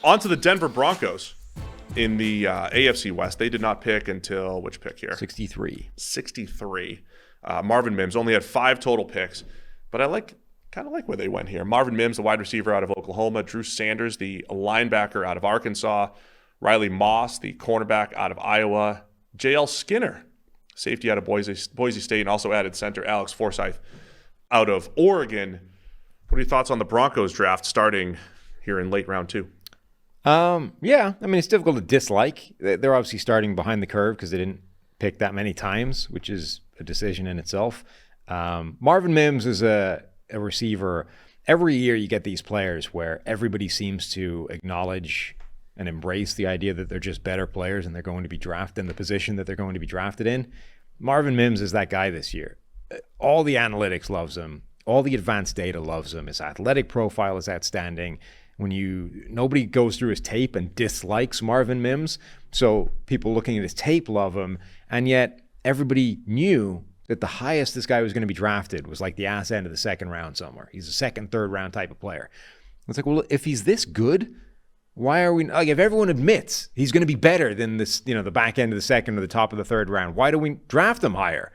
On to the Denver Broncos in the AFC West. They did not pick until, which pick here? 63. 63. Marvin Mims only had 5 total picks, but I kind of like where they went here. Marvin Mims, the wide receiver out of Oklahoma. Drew Sanders, the linebacker out of Arkansas. Riley Moss, the cornerback out of Iowa. J.L. Skinner, safety out of Boise State, and also added center Alex Forsyth out of Oregon. What are your thoughts on the Broncos draft starting here in late round 2? Yeah, I mean, it's difficult to dislike. They're obviously starting behind the curve because they didn't pick that many times, which is a decision in itself. Marvin Mims is a receiver. Every year you get these players where everybody seems to acknowledge and embrace the idea that they're just better players and they're going to be drafted in the position that they're going to be drafted in. Marvin Mims is that guy this year. All the analytics loves him. All the advanced data loves him. His athletic profile is outstanding. Nobody goes through his tape and dislikes Marvin Mims. So people looking at his tape love him. And yet everybody knew that the highest this guy was going to be drafted was like the ass end of the second round somewhere. He's a second, third round type of player. It's like, well, if he's this good, why are we, like, if everyone admits he's going to be better than this, the back end of the second or the top of the third round, why do we draft him higher?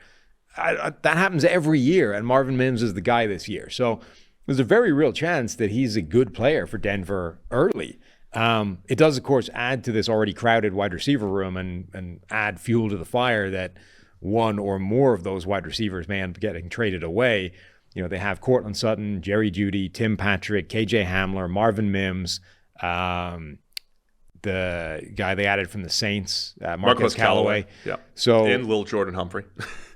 That happens every year, and Marvin Mims is the guy this year. So there's a very real chance that he's a good player for Denver early. It does, of course, add to this already crowded wide receiver room and add fuel to the fire that one or more of those wide receivers may end up getting traded away. They have Cortland Sutton, Jerry Jeudy, Tim Patrick, KJ Hamler, Marvin Mims, the guy they added from the Saints, Marquez Callaway. Yeah. So, and Lil Jordan Humphrey.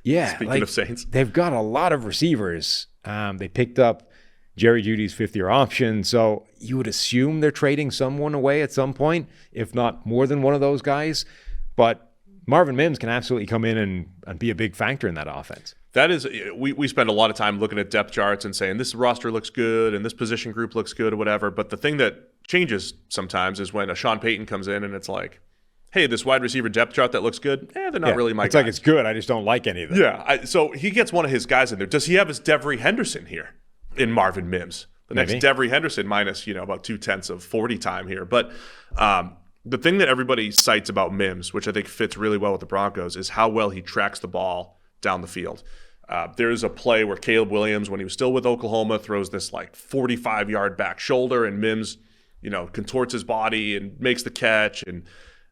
Yeah. Speaking of Saints. They've got a lot of receivers. They picked up Jerry Jeudy's 5th-year option. So you would assume they're trading someone away at some point, if not more than one of those guys. But Marvin Mims can absolutely come in and be a big factor in that offense. That is, we spend a lot of time looking at depth charts and saying this roster looks good and this position group looks good or whatever. But the thing that changes sometimes is when a Sean Payton comes in and it's like, hey, this wide receiver depth chart that looks good, they're not really my guys. It's like it's good. I just don't like any of them. Yeah. So he gets one of his guys in there. Does he have his Devery Henderson here in Marvin Mims? The next Devery Henderson minus, about 0.2 of 40 time here. But the thing that everybody cites about Mims, which I think fits really well with the Broncos, is how well he tracks the ball down the field. There's a play where Caleb Williams, when he was still with Oklahoma, throws this 45-yard back shoulder, and Mims, contorts his body and makes the catch, and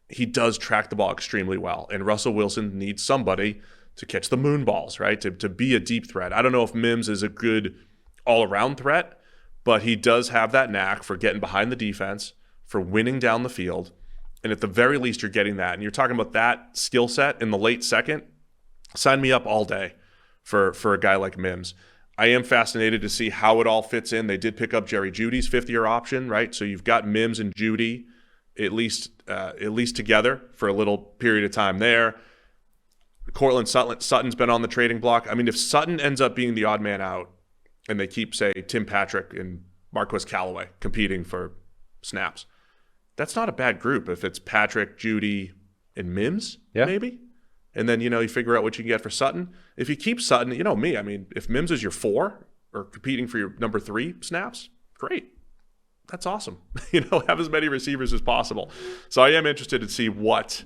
he does track the ball extremely well. And Russell Wilson needs somebody to catch the moon balls, right? To be a deep threat. I don't know if Mims is a good all-around threat, but he does have that knack for getting behind the defense, for winning down the field. And at the very least, you're getting that. And you're talking about that skill set in the late second. Sign me up all day for a guy like Mims. I am fascinated to see how it all fits in. They did pick up Jerry Jeudy's 5th-year option, right? So you've got Mims and Jeudy at least together for a little period of time there. Cortland Sutton's been on the trading block. I mean, if Sutton ends up being the odd man out and they keep, say, Tim Patrick and Marquez Callaway competing for snaps, that's not a bad group if it's Patrick, Jeudy, and Mims, maybe. And then, you figure out what you can get for Sutton. If you keep Sutton, me, I mean, if Mims is your 4 or competing for your number 3 snaps, great. That's awesome. Have as many receivers as possible. So I am interested to see what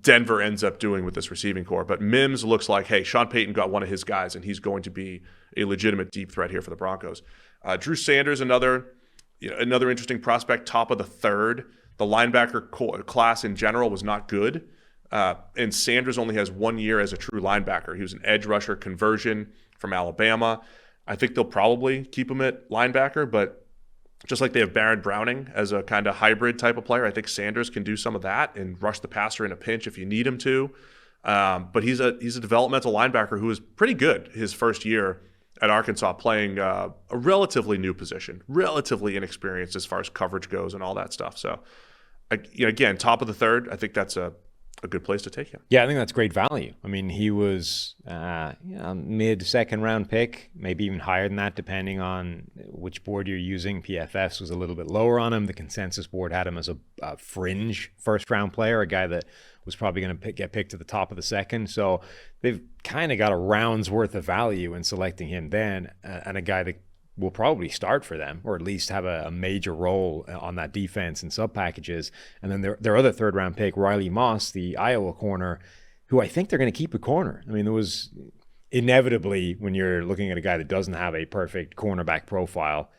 Denver ends up doing with this receiving core. But Mims looks like, hey, Sean Payton got one of his guys, and he's going to be a legitimate deep threat here for the Broncos. Drew Sanders, another interesting prospect, top of the 3rd. The linebacker class in general was not good. And Sanders only has 1 year as a true linebacker. He was an edge rusher conversion from Alabama. I think they'll probably keep him at linebacker, but just like they have Baron Browning as a kind of hybrid type of player, I think Sanders can do some of that and rush the passer in a pinch if you need him to. But he's a developmental linebacker who was pretty good his first year at Arkansas, playing a relatively new position, relatively inexperienced as far as coverage goes and all that stuff. So, again, top of the 3rd, I think that's a good place to take him. Yeah, I think that's great value. I mean, he was mid-second round pick, maybe even higher than that, depending on which board you're using. PFF was a little bit lower on him. The consensus board had him as a fringe first-round player, a guy that was probably going to get picked at the top of the second. So they've kind of got a round's worth of value in selecting him then, and a guy that will probably start for them, or at least have a major role on that defense and sub packages. And then their other third round pick, Riley Moss, the Iowa corner, who I think they're going to keep a corner. I mean, there was inevitably, when you're looking at a guy that doesn't have a perfect cornerback profile,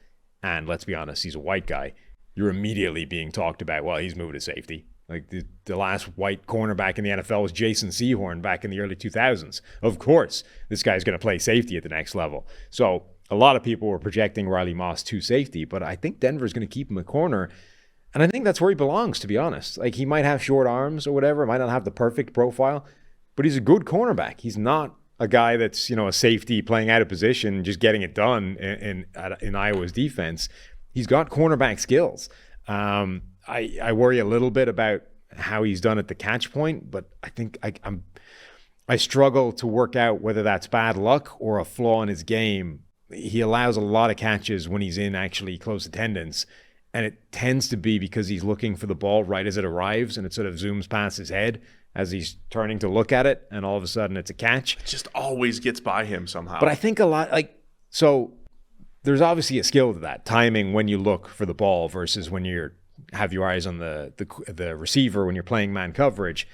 and let's be honest, he's a white guy, you're immediately being talked about, well, he's moving to safety. Like the last white cornerback in the NFL was Jason Sehorn back in the early 2000s. Of course, this guy's going to play safety at the next level. So a lot of people were projecting Riley Moss to safety, but I think Denver's going to keep him a corner. And I think that's where he belongs, to be honest. Like, he might have short arms or whatever, might not have the perfect profile, but he's a good cornerback. He's not a guy that's, a safety playing out of position, just getting it done in Iowa's defense. He's got cornerback skills. I worry a little bit about how he's done at the catch point, but I think I struggle to work out whether that's bad luck or a flaw in his game. He allows a lot of catches when he's in actually close attendance, and it tends to be because he's looking for the ball right as it arrives, and it sort of zooms past his head as he's turning to look at it, and all of a sudden it's a catch. It just always gets by him somehow. But I think a lot, so there's obviously a skill to that, timing when you look for the ball versus when you have your eyes on the receiver when you're playing man coverage.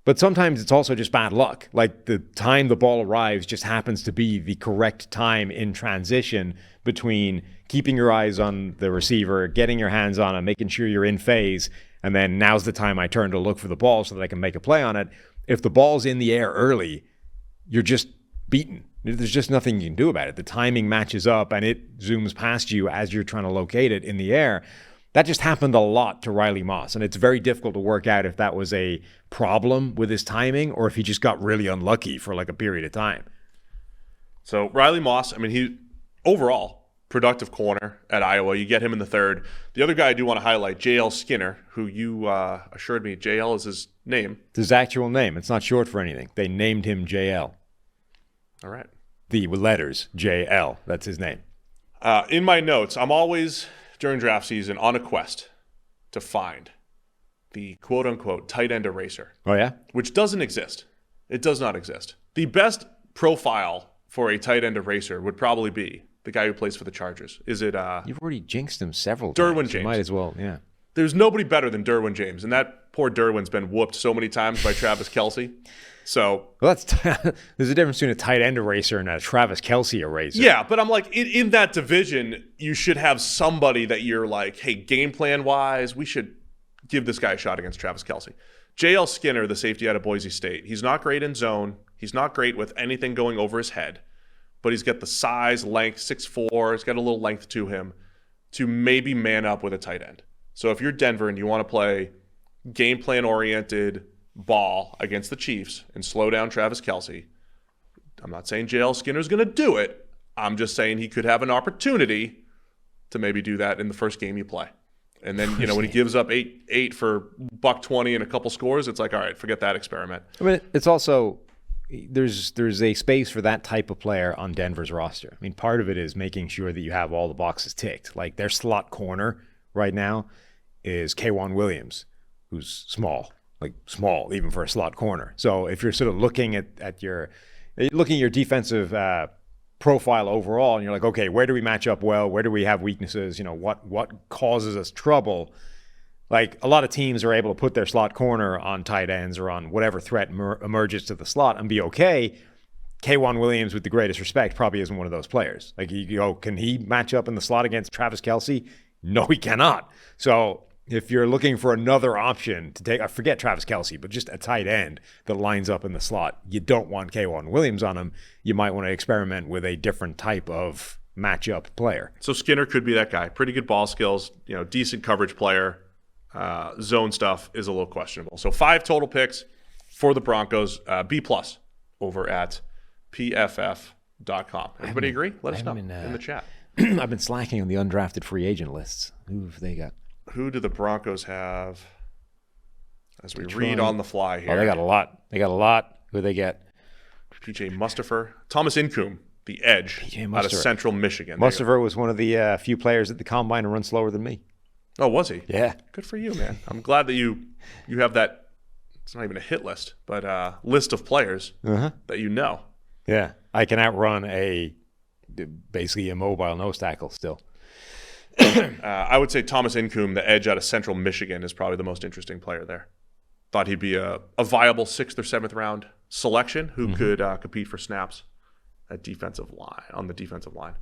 But sometimes it's also just bad luck. Like, the time the ball arrives just happens to be the correct time in transition between keeping your eyes on the receiver, getting your hands on him, making sure you're in phase, and then now's the time I turn to look for the ball so that I can make a play on it. If the ball's in the air early, you're just beaten. There's just nothing you can do about it. The timing matches up and it zooms past you as you're trying to locate it in the air. That just happened a lot to Riley Moss, and it's very difficult to work out if that was a problem with his timing or if he just got really unlucky for like a period of time. So Riley Moss, I mean, he overall productive corner at Iowa. You get him in the third. The other guy I do want to highlight, J.L. Skinner, who you assured me J.L. is his name. It's his actual name. It's not short for anything. They named him J.L. All right. The letters J.L. That's his name. In my notes, I'm always, during draft season, on a quest to find the quote-unquote tight end eraser. Oh, yeah? Which doesn't exist. It does not exist. The best profile for a tight end eraser would probably be the guy who plays for the Chargers. Is it You've already jinxed him several Derwin times. James. You might as well, yeah. There's nobody better than Derwin James, and that poor Derwin's been whooped so many times by Travis Kelce. So, well, there's a difference between a tight end eraser and a Travis Kelce eraser. Yeah, but I'm like, in that division, you should have somebody that you're like, hey, game plan wise, we should give this guy a shot against Travis Kelce. J.L. Skinner, the safety out of Boise State, he's not great in zone. He's not great with anything going over his head, but he's got the size, length, 6'4", he's got a little length to him to maybe man up with a tight end. So if you're Denver and you want to play game plan oriented ball against the Chiefs and slow down Travis Kelce, I'm not saying J.L. Skinner's going to do it. I'm just saying he could have an opportunity to maybe do that in the first game you play. And then, when he gives up eight for $120 and a couple scores, it's like, all right, forget that experiment. I mean, it's also, there's a space for that type of player on Denver's roster. I mean, part of it is making sure that you have all the boxes ticked. Like, their slot corner right now is K'Wan Williams, who's small even for a slot corner. So if you're sort of looking at your defensive profile overall, and you're like, okay, where do we match up well? Where do we have weaknesses? What causes us trouble? Like, a lot of teams are able to put their slot corner on tight ends or on whatever threat emerges to the slot and be okay. K'Wan Williams, with the greatest respect, probably isn't one of those players. Like, you go, can he match up in the slot against Travis Kelce? No, he cannot. So if you're looking for another option to take, I forget Travis Kelce, but just a tight end that lines up in the slot, you don't want K'Wan Williams on him. You might want to experiment with a different type of matchup player. So Skinner could be that guy. Pretty good ball skills, decent coverage player. Zone stuff is a little questionable. So 5 total picks for the Broncos, B+ over at PFF.com. Everybody agree? Let us know in the chat. I've been slacking on the undrafted free agent lists. Who have they got? Who do the Broncos have as we read on the fly here? Oh, they got a lot. Who they get? PJ Mustipher. Thomas Incoom, the edge out of Central Michigan. Mustipher was one of the few players at the Combine to run slower than me. Oh, was he? Yeah. Good for you, man. I'm glad that you have that, it's not even a hit list, but list of players that you know. Yeah. I can outrun a basically immobile nose tackle still. I would say Thomas Incoom, the edge out of Central Michigan, is probably the most interesting player there. Thought he'd be a viable 6th or 7th round selection who could compete for snaps at defensive line, on the defensive line.